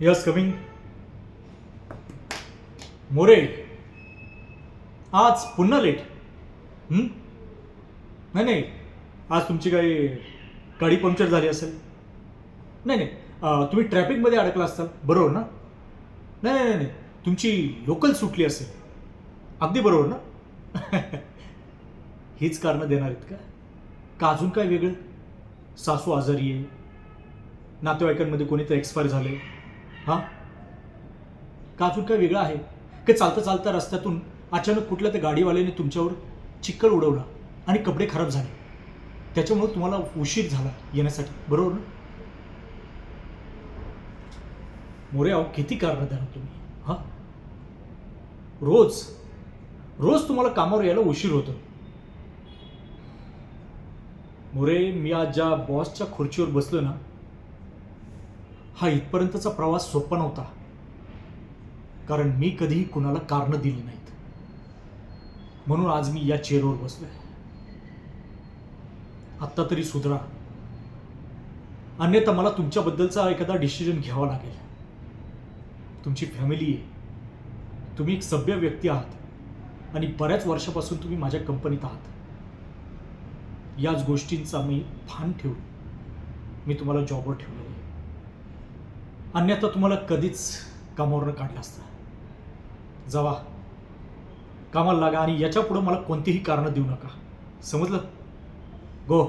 Yes coming. More, आज पुन्हा late. नाही नाही, आज तुमची काही गाडी पंक्चर झाली असेल. नाही नाही, तुम्ही ट्रॅफिकमध्ये अडकला असताल, बरोबर ना? नाही नाही नाही, तुमची लोकल सुटली असेल. अगदी बरोबर ना? हीच कारणं देणार आहेत का? का अजून काय वेगळं? सासू आजारी आहे, नातेवाईकांमध्ये कोणीतरी एक्सपायर झाले, हां? का अजून काय वेगळं आहे? की चालता चालता रस्त्यातून अचानक कुठल्या त्या गाडीवाल्याने तुमच्यावर चिक्कल उडवला आणि कपडे खराब झाले, त्याच्यामुळे तुम्हाला उशीर झाला येण्यासाठी, बरोबर ना? मोरे अहो, किती कारणं द्या तुम्ही, हां? रोज रोज तुम्हाला कामावर यायला उशीर होतो. मोरे, मी आज ज्या बॉसच्या खुर्चीवर बसलो ना, हा इथपर्यंतचा प्रवास सोपा नव्हता. कारण मी कधीही कुणाला कारणं दिली नाहीत, म्हणून आज मी या चेअरवर बसलोय. आत्ता तरी सुधरा, अन्यथा मला तुमच्याबद्दलचा एखादा डिसिजन घ्यावा लागेल. तुमची फॅमिली आहे, तुम्ही एक सभ्य व्यक्ती आहात आणि बऱ्याच वर्षापासून तुम्ही माझ्या कंपनीत आहात. याच गोष्टींचा मी भान ठेवून मी तुम्हाला जॉबवर ठेवलेलं आहे. अन्यथा तुम्हाला कधीच कामावरनं काढलं असतं. जावा, कामाला लागा आणि याच्या पुढे मला कोणतीही कारणं देऊ नका, समजलं? गो.